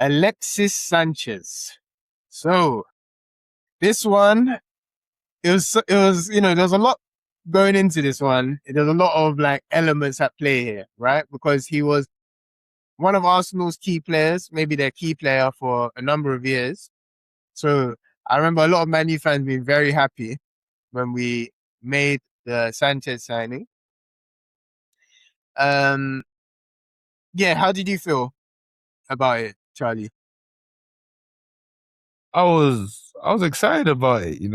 Alexis Sanchez. So this one, there's a lot going into this one. There's a lot of like elements at play here, right? Because he was one of Arsenal's key players, maybe their key player for a number of years. So I remember a lot of Man U fans being very happy when we made the Sanchez signing. Yeah, how did you feel about it, Charlie? I was excited about it. He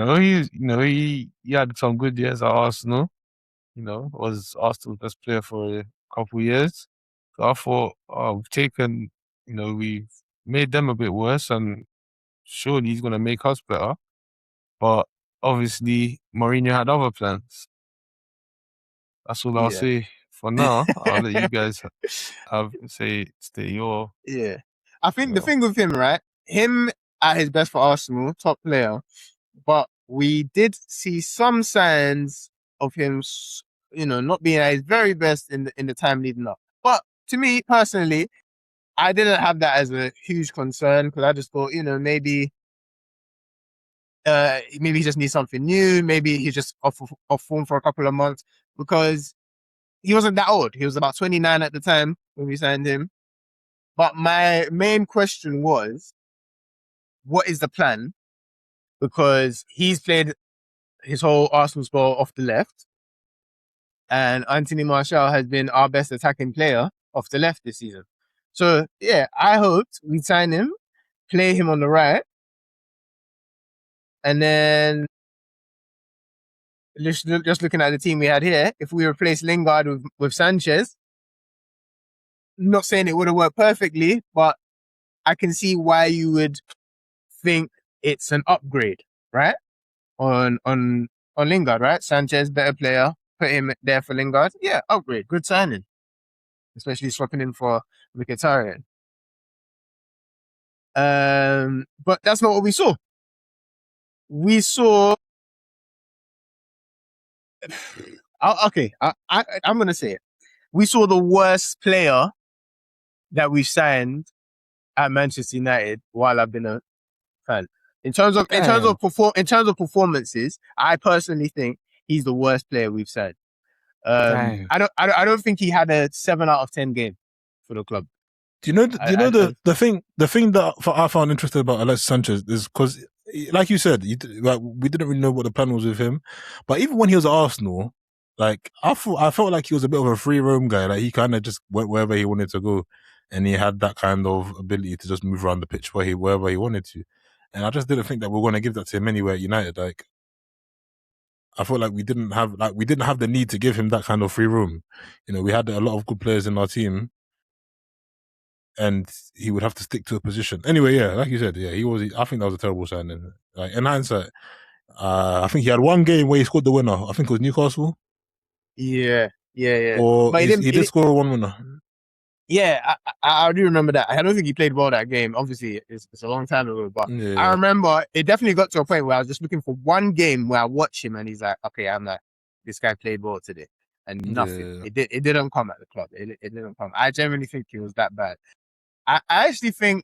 had some good years at Arsenal. Was Arsenal's best player for a couple of years. So I thought, we've made them a bit worse, and surely he's gonna make us better. But obviously, Mourinho had other plans. That's all I'll Yeah. say for now. I'll let you guys stay your. Yeah. I think the Yeah. thing with him, right? Him at his best for Arsenal, top player, but we did see some signs of him, not being at his very best in the time leading up. But to me personally, I didn't have that as a huge concern because I just thought, maybe he just needs something new. Maybe he's just off form for a couple of months because he wasn't that old. He was about 29 at the time when we signed him. But my main question was, what is the plan? Because he's played his whole Arsenal spell off the left, and Anthony Martial has been our best attacking player off the left this season. So yeah, I hoped we sign him, play him on the right, and then just looking at the team we had here, if we replace Lingard with Sanchez, not saying it would have worked perfectly, but I can see why you would think it's an upgrade, right? On Lingard, right? Sanchez, better player, put him there for Lingard. Yeah, upgrade, good signing, especially swapping in for Mkhitaryan. But that's not what we saw. We saw. Okay, I'm gonna say it. We saw the worst player that we signed at Manchester United while I've been a fan. In terms of performances, I personally think he's the worst player we've signed. Damn. I don't think he had a 7 out of 10 game for the club. Do you know the thing that I found interesting about Alexis Sanchez is because, like you said, we didn't really know what the plan was with him, but even when he was at Arsenal, like I felt like he was a bit of a free roam guy. Like he kind of just went wherever he wanted to go, and he had that kind of ability to just move around the pitch wherever he wanted to. And I just didn't think that we were going to give that to him anywhere at United. Like I felt like we didn't have the need to give him that kind of free roam. We had a lot of good players in our team, and he would have to stick to a position. Anyway, yeah, like you said, yeah, I think that was a terrible signing. Like in hindsight, I think he had one game where he scored the winner. I think it was Newcastle. Yeah. Or but he did score one winner. Yeah, I do remember that. I don't think he played well that game. Obviously, it's a long time ago, but yeah. I remember it definitely got to a point where I was just looking for one game where I watch him and he's like, okay, I'm like, this guy played well today, and nothing. Yeah. It didn't come at the club. It didn't come. I genuinely think he was that bad. I actually think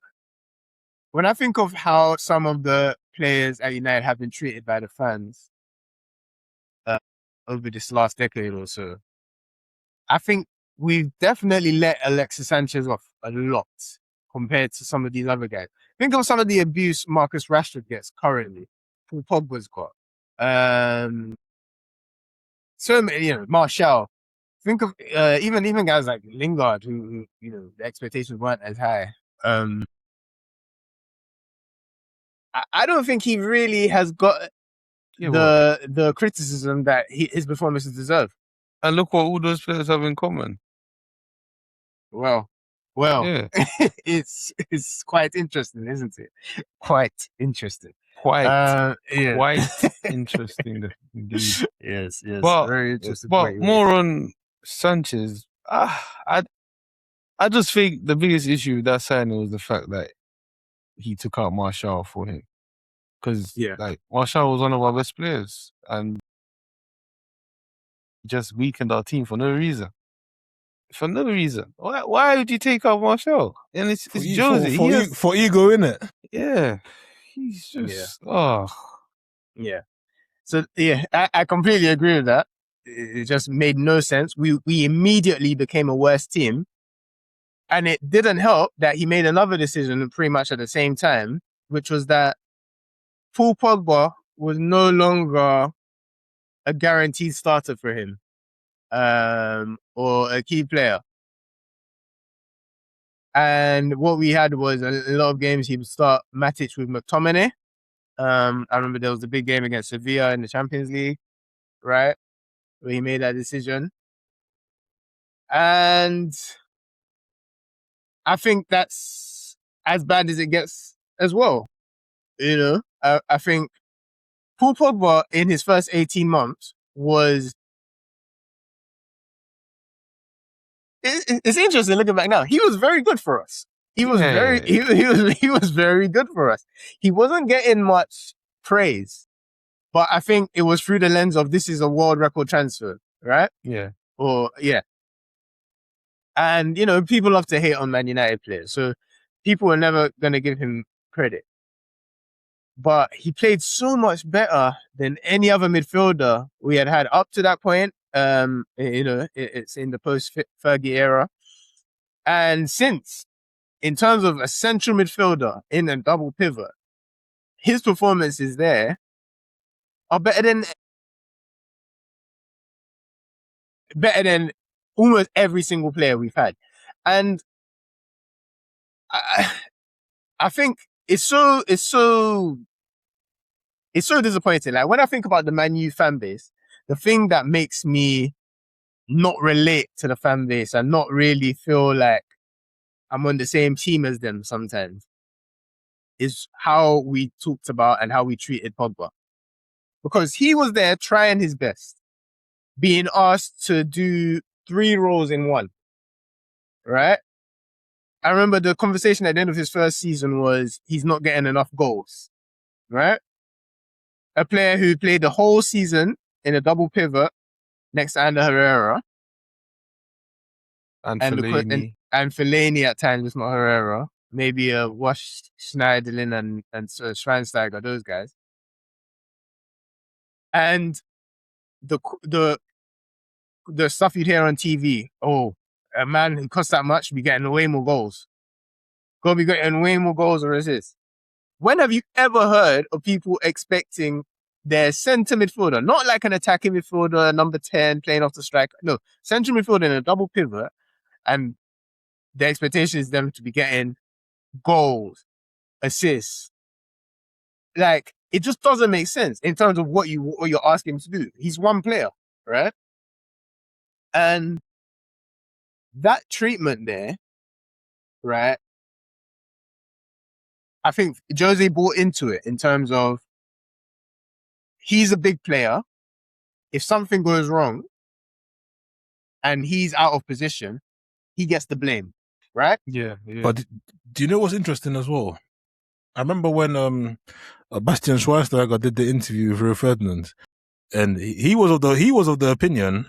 when I think of how some of the players at United have been treated by the fans over this last decade or so, I think we've definitely let Alexis Sanchez off a lot compared to some of these other guys. Think of some of the abuse Marcus Rashford gets currently. Paul Pogba's got. So many, Martial. Think of even guys like Lingard, who the expectations weren't as high. I don't think he really has got the criticism that his performances deserve. And look what all those players have in common. Well, yeah. it's quite interesting, isn't it? Quite interesting. Quite interesting indeed. Yes. But, very interesting. But more on Sanchez. I just think the biggest issue with that signing was the fact that he took out Martial for him. Because Martial was one of our best players and just weakened our team for no reason. for no reason. Why would you take out Martial? And it's Jose. For ego, innit? Yeah. He's just Yeah. So yeah, I completely agree with that. It just made no sense. We immediately became a worse team. And it didn't help that he made another decision pretty much at the same time, which was that Paul Pogba was no longer a guaranteed starter for him, or a key player. And what we had was a lot of games he would start Matic with McTominay. I remember there was a big game against Sevilla in the Champions League, right? Where he made that decision. And I think that's as bad as it gets as well. You know, I think Paul Pogba in his first 18 months was... It's interesting looking back now. He was very good for us. He was he was very good for us. He wasn't getting much praise, but I think it was through the lens of this is a world record transfer, right? Yeah. And you know, people love to hate on Man United players, so people are never going to give him credit. But he played so much better than any other midfielder we had up to that point. You know, it's in the post-Fergie era. And since, in terms of a central midfielder in a double pivot, his performances there are better than almost every single player we've had. And I think it's so disappointing. Like when I think about the Man U fan base, the thing that makes me not relate to the fan base and not really feel like I'm on the same team as them sometimes is how we talked about and how we treated Pogba. Because he was there trying his best, being asked to do 3 roles in one, right? I remember the conversation at the end of his first season was he's not getting enough goals, right? A player who played the whole season in a double pivot next to Ander Herrera. And Fellaini. And Fellaini at times, it's not Herrera. Maybe Wash, Schneiderlin and Schweinsteiger, those guys. And the stuff you'd hear on TV, oh, a man who costs that much be getting way more goals. Gonna be getting way more goals or assists. When have you ever heard of people expecting their centre midfielder, not like an attacking midfielder, number 10, playing off the striker, no, central midfielder in a double pivot, and the expectation is them to be getting goals, assists. Like, it just doesn't make sense in terms of what you're asking him to do. He's one player, right? And that treatment there, right? I think Jose bought into it in terms of he's a big player. If something goes wrong and he's out of position, he gets the blame, right? Yeah. But do you know what's interesting as well? I remember when Bastian Schweinsteiger did the interview with Rio Ferdinand, and he was of the opinion,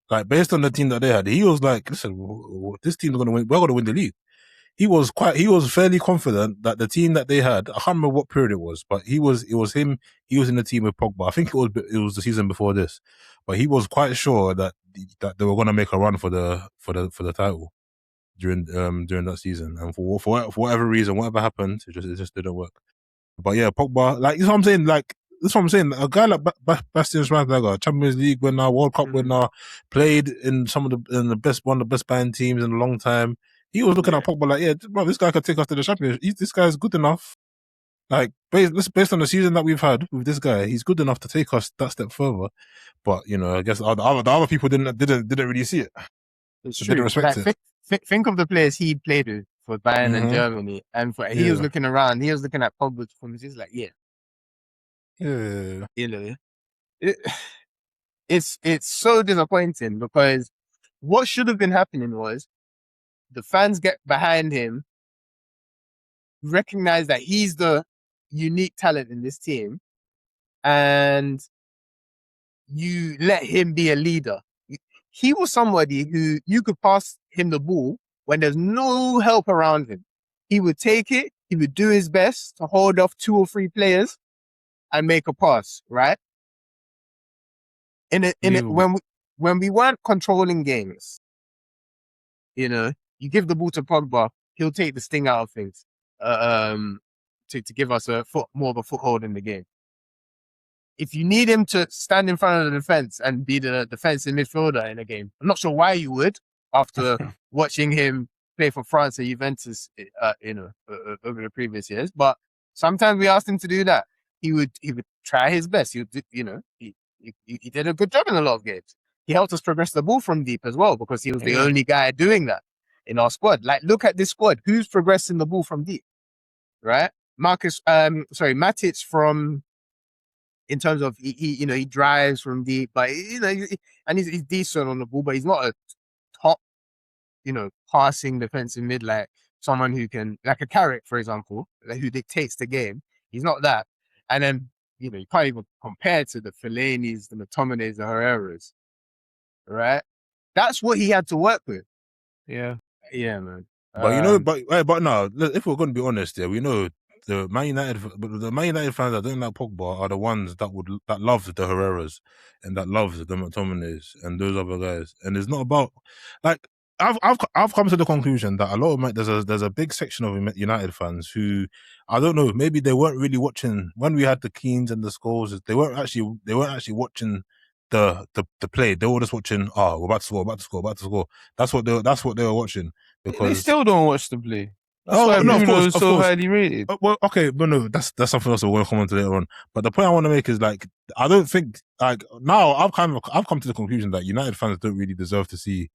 like based on the team that they had, he was like, listen, this team's gonna win. We're gonna win the league. He was fairly confident that the team that they had, I can't remember what period it was, but it was him. He was in the team with Pogba. I think it was the season before this, but he was quite sure that they were going to make a run for the title during that season. And for whatever reason, whatever happened, it just didn't work. But yeah, Pogba, like, that's what I'm saying. Like, that's what I'm saying. A guy like Bastian Schweinsteiger, Champions League winner, World Cup winner, played in one of the best band teams in a long time. He was looking at Pogba like, yeah, bro, this guy could take us to the Champions. This guy's good enough. Like, based on the season that we've had with this guy, he's good enough to take us that step further. But you know, I guess the other people didn't really see it. It's true. Didn't respect it. Think of the players he played with for Bayern and Germany, and he was looking around. He was looking at Pogba's performances, like, yeah, you know, it's so disappointing because what should have been happening was the fans get behind him, recognize that he's the unique talent in this team, and you let him be a leader. he was somebody who you could pass him the ball when there's no help around him. He would take it. He would do his best to hold off 2 or 3 players and make a pass, right? When we weren't controlling games, you give the ball to Pogba, he'll take the sting out of things, to give us more of a foothold in the game. If you need him to stand in front of the defense and be the defensive midfielder in a game, I'm not sure why you would after watching him play for France and Juventus, over the previous years. But sometimes we asked him to do that. He would try his best. He did a good job in a lot of games. He helped us progress the ball from deep as well because he was the only guy doing that in our squad. Like, look at this squad. Who's progressing the ball from deep, right? Matic from. In terms of he drives from deep, but and he's decent on the ball, but he's not a top, passing defensive mid like someone who can, like a Carrick, for example, who dictates the game. He's not that. And then you can't even compare to the Fellaini's, the McTominays, the Herreras, right? That's what he had to work with. Yeah, man. But no, if we're going to be honest, we know. The Man United fans that don't like Pogba are the ones that love the Herreras and that love the McTominays and those other guys. And it's not about like I've come to the conclusion that a lot of there's a big section of United fans who, I don't know, maybe they weren't really watching when we had the Keanes and the Scholes. They weren't actually watching the play. They were just watching. We're about to score. That's what they were watching. Because they still don't watch the play. That's why Bruno is so highly rated. Well, okay, but no, that's something else we're going to comment on later on. But the point I want to make is like, I don't think like now I've come to the conclusion that United fans don't really deserve to see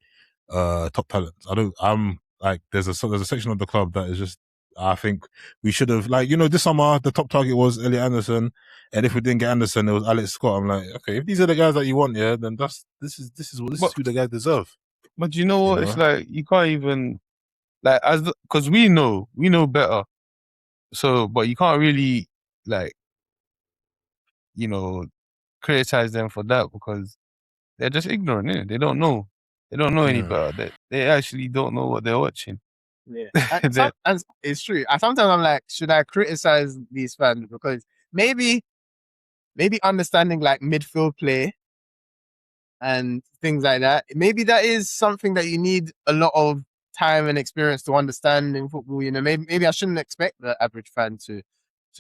top talent. I'm like there's a section of the club that is just, I think we should have, like, this summer the top target was Elliot Anderson, and if we didn't get Anderson, it was Alex Scott. I'm like, okay, if these are the guys that you want, then this is who the guys deserve. But you know what? It's like you can't even. Like, because we know better. So, but you can't really, criticize them for that because they're just ignorant, innit? They don't know. They don't know any better. They actually don't know what they're watching. Yeah. And it's true. Sometimes I'm like, should I criticize these fans? Because maybe understanding like midfield play and things like that, maybe that is something that you need a lot of time and experience to understand in football. Maybe I shouldn't expect the average fan to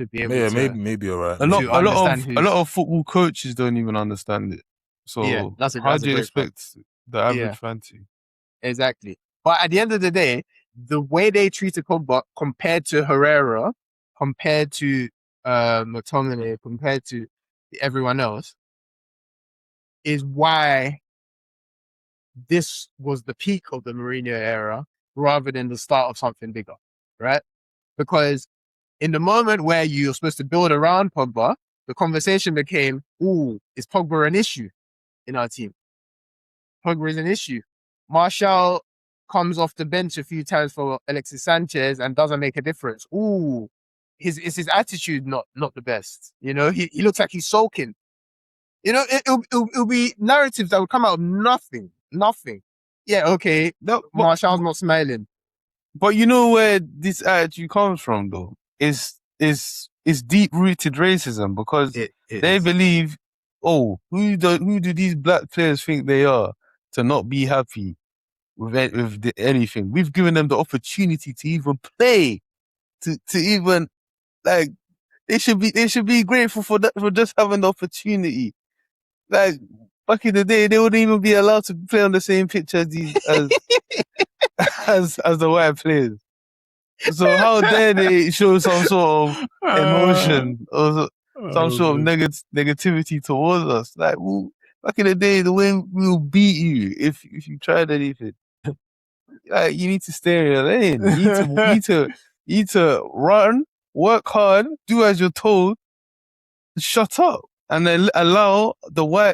be able to. Maybe you're right. A lot of football coaches don't even understand it. So how do you expect the average fan to? Exactly. But at the end of the day, the way they treated Pogba compared to Herrera, compared to McTominay, compared to everyone else, is why this was the peak of the Mourinho era rather than the start of something bigger, right? Because in the moment where you're supposed to build around Pogba, the conversation became, is Pogba an issue in our team? Pogba is an issue. Martial comes off the bench a few times for Alexis Sanchez and doesn't make a difference. His attitude not the best. He looks like he's sulking. It'll be narratives that will come out of nothing. Yeah, okay. Martial's not smiling. But you know where this attitude comes from, though? Is deep-rooted racism, because they believe, who do these black players think they are to not be happy with anything? We've given them the opportunity to even play, to even, like, they should be grateful for that, for just having the opportunity. Like, back in the day, they wouldn't even be allowed to play on the same pitch as as the white players. So how dare they show some sort of emotion or some sort of negativity towards us? Like, back in the day, the way we will beat you if you tried anything. Like, you need to stay in your lane. You need to run, work hard, do as you're told, shut up. And then allow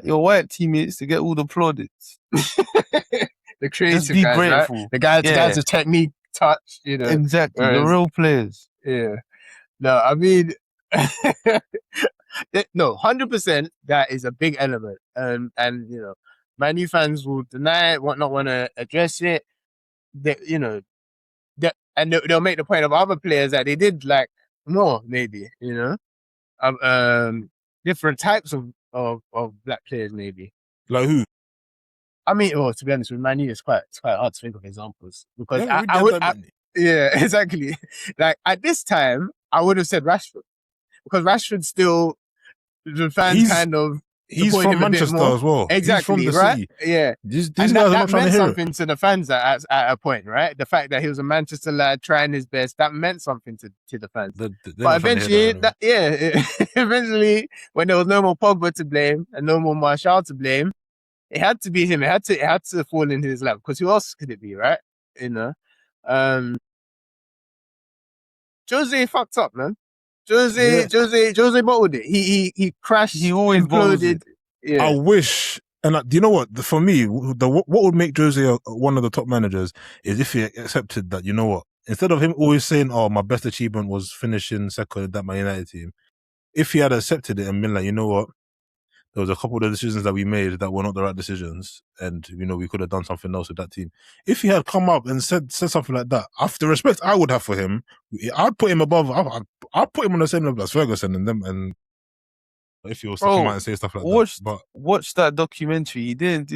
your white teammates to get all the plaudits. The creative Just be guys, grateful. Right? The guys with technique, touch, Exactly, the real players. Yeah. No, I mean, no, 100%. That is a big element, and Man U fans will deny it, not want to address it. And they'll make the point of other players that they did like more, maybe, different types of black players, maybe. Like who? I mean, to be honest, with Man U, it's quite hard to think of examples because yeah, exactly. Like at this time, I would have said Rashford because Rashford still the fans kind of. He's from Manchester as well. Exactly, he's from the right? city. Yeah. These guys are not trying to hear something to the fans at a point, right? The fact that he was a Manchester lad trying his best, that meant something to the fans. But eventually, eventually, when there was no more Pogba to blame and no more Martial to blame, it had to be him. It had to fall into his lap because who else could it be, right? Jose fucked up, man. Jose bottled it. He crashed. He always imploded. Yeah. I wish, and do you know what? For me, what would make Jose one of the top managers is if he accepted that. You know what? Instead of him always saying, "Oh, my best achievement was finishing second in that Man United team," if he had accepted it and been like, "You know what? There was a couple of the decisions that we made that were not the right decisions, and we could have done something else with that team." If he had come up and said something like that, after the respect I would have for him, I'd put him above. I'd put him on the same level as Ferguson and them. And if he was to come out and say stuff like that, watch that documentary.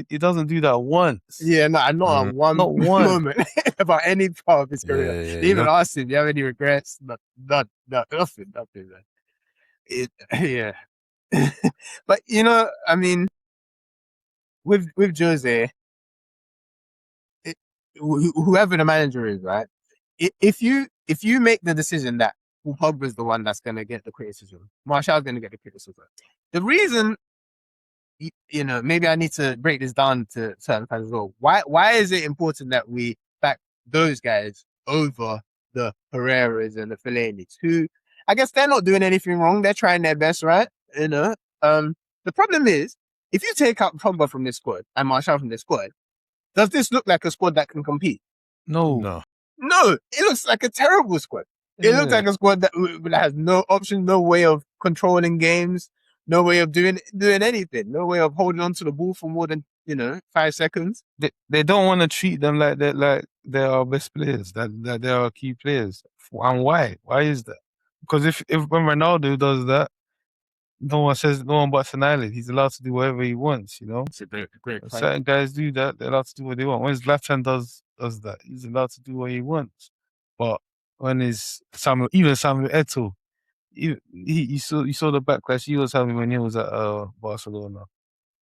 He doesn't do that once. Yeah, not one moment about any part of his career. They even asked him, "Do you have any regrets?" Nothing. Yeah. But I mean, with Jose, whoever the manager is, right? If you make the decision that Paul Pogba is the one that's going to get the criticism, Martial's going to get the criticism. The reason, maybe I need to break this down to certain fans as well. Why is it important that we back those guys over the Herreras and the Fellaini's, who I guess they're not doing anything wrong. They're trying their best, right? The problem is, if you take out Pogba from this squad and Martial from this squad, does this look like a squad that can compete? No. It looks like a terrible squad. It looks like a squad that has no option, no way of controlling games, no way of doing anything, no way of holding on to the ball for more than 5 seconds. They don't want to treat them like they're our best players, that they are key players. And why? Why is that? Because if when Ronaldo does that, no one bats an eyelid. He's allowed to do whatever he wants, It's a great point. Certain guys do that. They're allowed to do what they want. When Zlatan does that, he's allowed to do what he wants. But when Samuel Eto'o, you saw the backlash he was having when he was at Barcelona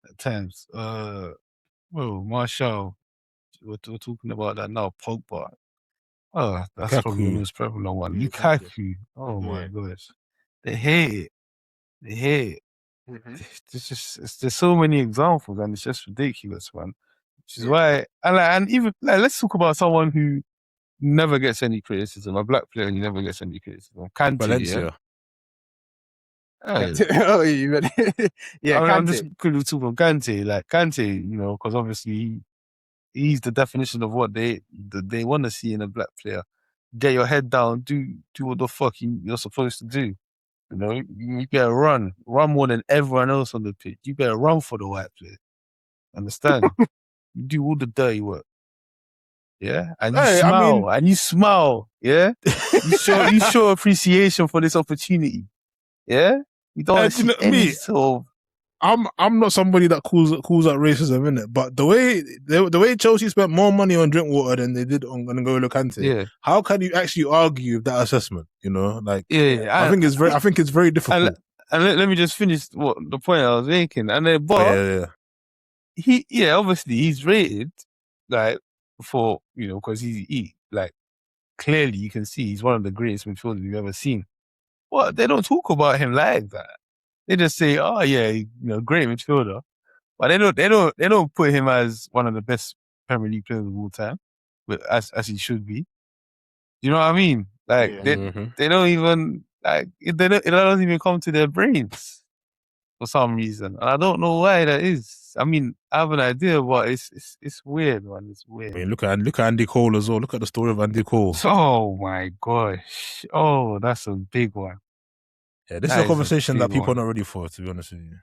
at times. Martial, we're talking about that now. Pogba. Oh, that's Lukaku. probably the most prevalent one. Yeah, Lukaku. Oh my gosh. They hate it. Mm-hmm. There's so many examples and it's just ridiculous, man. Which is why, and even let's talk about someone who never gets any criticism, a black player who never gets any criticism. Kante, Valencia. I'm just quickly talking about Kante. Like Kante, because obviously he's the definition of what they want to see in a black player. Get your head down, do what the fuck you're supposed to do. You better run more than everyone else on the pitch. You better run for the white player. Understand? You do all the dirty work. Yeah, and you smile. Yeah, you show appreciation for this opportunity. Yeah, you don't see any sort of. I'm not somebody that calls out racism, innit? But the way Chelsea spent more money on Drinkwater than they did on N'Golo Kante, how can you actually argue with that assessment? I think it's very difficult. And let me just finish the point I was making. And then, obviously he's rated for because he clearly you can see he's one of the greatest midfielders you've ever seen. Well, they don't talk about him like that. They just say, "Oh yeah, great midfielder," but they don't put him as one of the best Premier League players of all time, but as he should be. You know what I mean? They don't even it doesn't even come to their brains for some reason, and I don't know why that is. I mean, I have an idea, but it's weird, man. It's weird. I mean, look at Andy Cole as well. Look at the story of Andy Cole. Oh my gosh! Oh, that's a big one. Yeah, this is a conversation that people are not ready for, to be honest with you.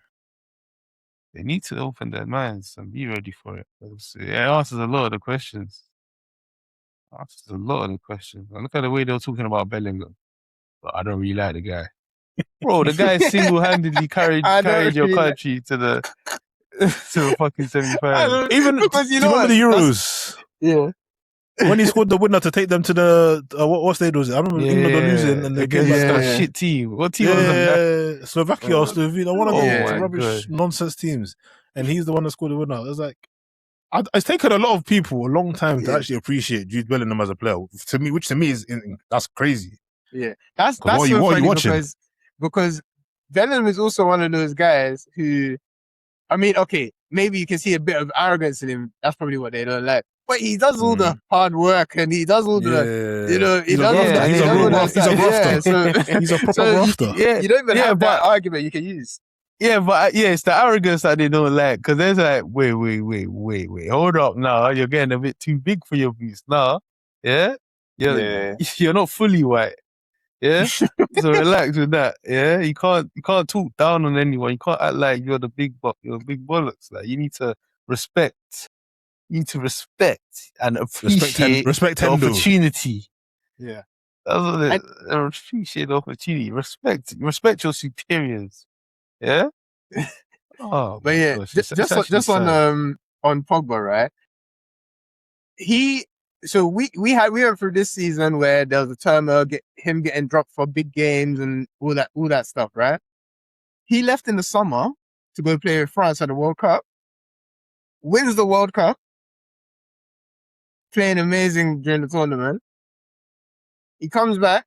They need to open their minds and be ready for it. It answers a lot of the questions. I look at the way they were talking about Bellingham. But I don't really like the guy. Bro, the guy single-handedly carried your country to the fucking semi-final. Even because do you remember the Euros? Yeah. When he scored the winner to take them to the what stage was it? I remember England were losing and they came back. That shit team. What team was that? Slovakia or Slovenia, one of those my rubbish God. nonsense teams. And he's the one that scored the winner. I was like, it's taken a lot of people a long time to actually appreciate Jude Bellingham as a player. Which to me is that's crazy. Yeah, that's what so are you funny watching? because Bellingham is also one of those guys who, I mean, okay, maybe you can see a bit of arrogance in him. That's probably what they don't like. But he does all the hard work and he does all the, he's a grafter. He's a proper grafter. You don't even have that argument you can use. Yeah, but it's the arrogance that they don't like because there's like, wait, hold up now. You're getting a bit too big for your boots now. Yeah? You're not fully white. Yeah? So relax with that. Yeah? You can't talk down on anyone. You can't act like you're the big bollocks. Like you need to respect. You need to respect and appreciate the opportunity. Yeah. That's what it is. Appreciate the opportunity. Respect your superiors. Yeah. Oh, but yeah, gosh, just on Pogba, right? We went through this season where there was a turmoil, him getting dropped for big games and all that stuff, right? He left in the summer to go play with France at the World Cup, wins the World Cup, playing amazing during the tournament. He comes back,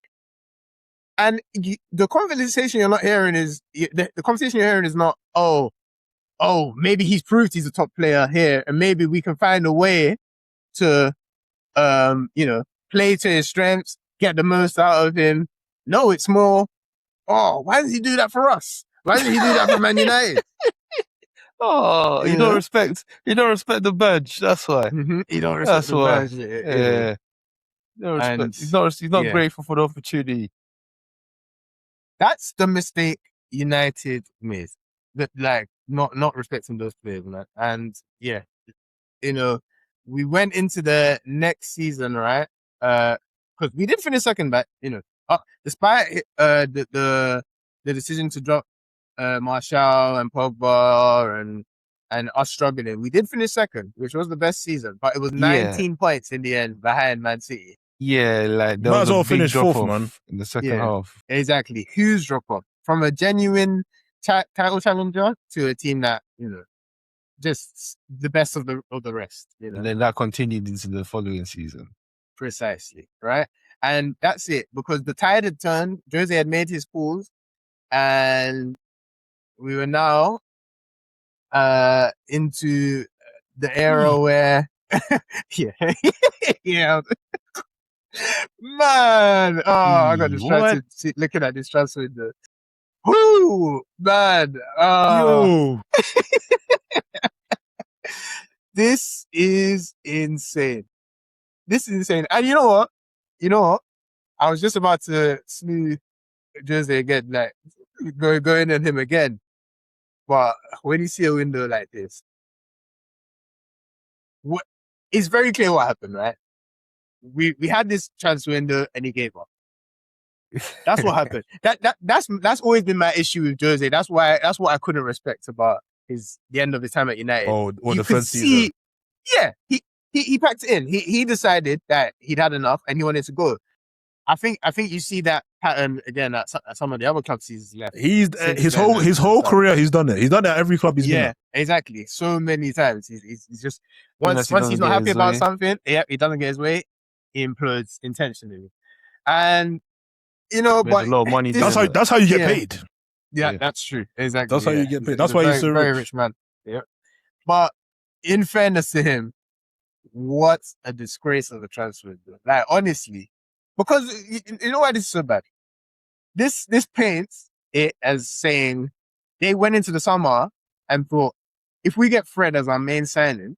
and the conversation you're not hearing is the conversation you're hearing is not maybe he's proved he's a top player here, and maybe we can find a way to play to his strengths, get the most out of him. No, it's more, why does he do that for us? Why doesn't he do that for Man United? You don't respect the badge. That's why. Mm-hmm. You don't respect the badge. Yeah. No respect. He's not grateful for the opportunity. That's the mistake United made. Like not respecting those players, man. And yeah, we went into the next season, right? Because we did finish second, but despite the decision to drop Martial and Pogba and us struggling, we did finish second, which was the best season. But it was 19 points in the end behind Man City. Yeah, like there might as well finish fourth, man, in the second half. Exactly, huge drop off from a genuine title challenger to a team that just the best of the rest. And then that continued into the following season. Precisely, right? And that's it, because the tide had turned. Jose had made his calls, and we were now into the era where, man. I got distracted looking at this transfer window. Woo, man. This is insane. And you know what? I was just about to slew Jose again, like going at him again. But when you see a window like this, it's very clear what happened, right? We had this transfer window and he gave up. That's what happened. That's always been my issue with Jose. That's what I couldn't respect about the end of his time at United. Or the first season. Yeah, he packed it in. He decided that he'd had enough and he wanted to go. I think you see that pattern again at some of the other clubs he's left. His whole career he's done it. He's done it at every club he's been at. Exactly. So many times he's just once he's not happy about something, he doesn't get his way, he implodes intentionally. And but a lot of money. That's how you get paid. Yeah, that's true. Exactly. That's how you get paid. That's why he's so very rich man. Yeah. But in fairness to him, what a disgrace of a transfer. Like honestly. Because you know why this is so bad? This paints it as saying they went into the summer and thought, if we get Fred as our main signing,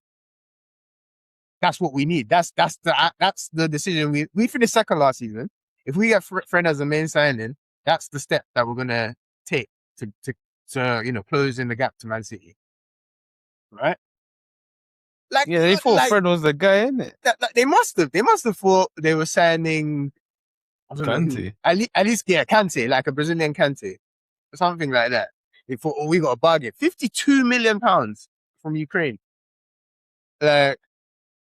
that's what we need. That's the decision. We finished second last season. If we get Fred as a main signing, that's the step that we're gonna take to close in the gap to Man City. right? Like, Yeah, they thought Fred was the guy, innit? They must have thought they were signing. I don't know who. Kante. At least, yeah, Kante, like a Brazilian Kante, or something like that. They thought, oh, we got a bargain, £52 million from Ukraine. Like,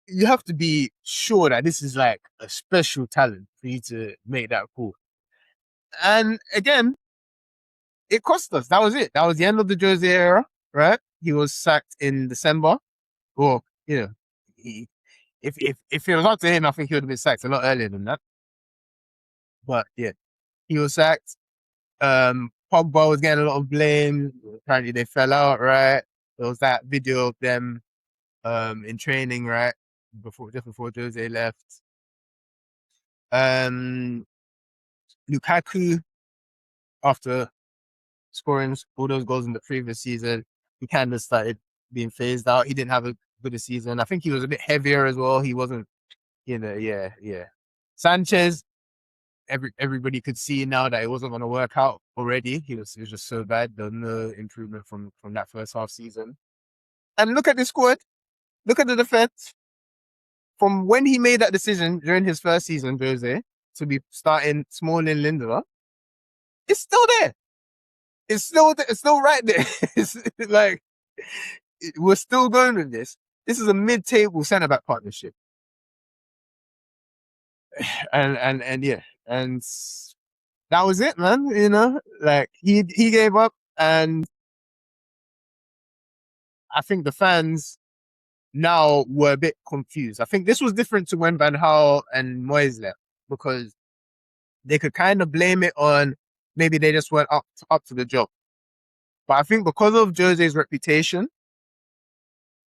you have to be sure that this is like a special talent for you to make that call. And again, it cost us. That was it. That was the end of the Jose era, right? He was sacked in December. Or, you know, if it was up to him, I think he would have been sacked a lot earlier than that. But yeah, he was sacked. Pogba was getting a lot of blame. Apparently they fell out, right? There was that video of them in training, right? Just before Jose left. Lukaku, after scoring all those goals in the previous season, he kind of started being phased out. He didn't have a good season. I think he was a bit heavier as well. He wasn't, yeah. Sánchez, everybody could see now that it wasn't going to work out already. He was just so bad. There's no improvement from that first half season. And look at the squad. Look at the defense. From when he made that decision during his first season, Jose, to be starting Smalling, Lindelof, it's still there. It's still right there. It's like, we're still going with this. This is a mid-table centre-back partnership. And yeah. And that was it, man. You know, like he gave up, and I think the fans now were a bit confused. I think this was different to when Van Gaal and Moyes left, because they could kind of blame it on maybe they just weren't up to the job. But I think because of Jose's reputation,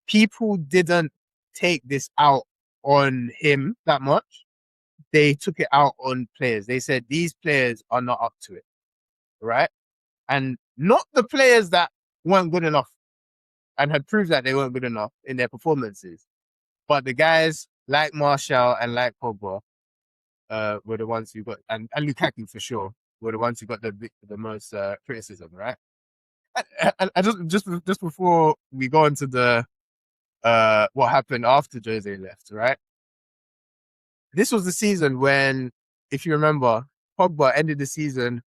people didn't take this out on him that much. They took it out on players. They said these players are not up to it, right? And not the players that weren't good enough and had proved that they weren't good enough in their performances, but the guys like Martial and like Pogba were the ones who got, and Lukaku for sure, were the ones who got the most criticism, right? And just before we go into the what happened after Jose left, right? This was the season when, if you remember, Pogba ended the season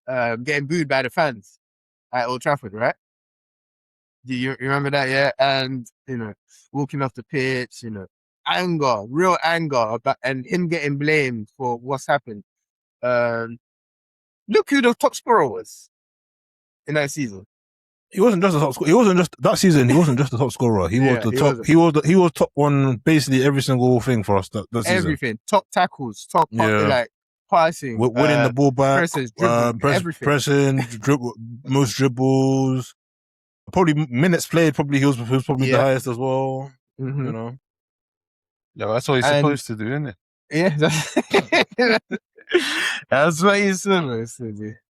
getting booed by the fans at Old Trafford, right? Do you remember that? Yeah, and walking off the pitch, anger, real anger about, and him getting blamed for what's happened. Look who the top scorer was in that season. He wasn't just the top scorer. He wasn't just that season. He wasn't just the top scorer. He was the top. He was top on basically every single thing for us that season. Everything. Top tackles. Top like passing. Winning the ball back. Pressing, most dribbles. Probably minutes played. Probably he was probably the highest as well. Mm-hmm. You know. Yeah, that's what he's supposed to do, isn't it? Yeah, that's what he's supposed to do.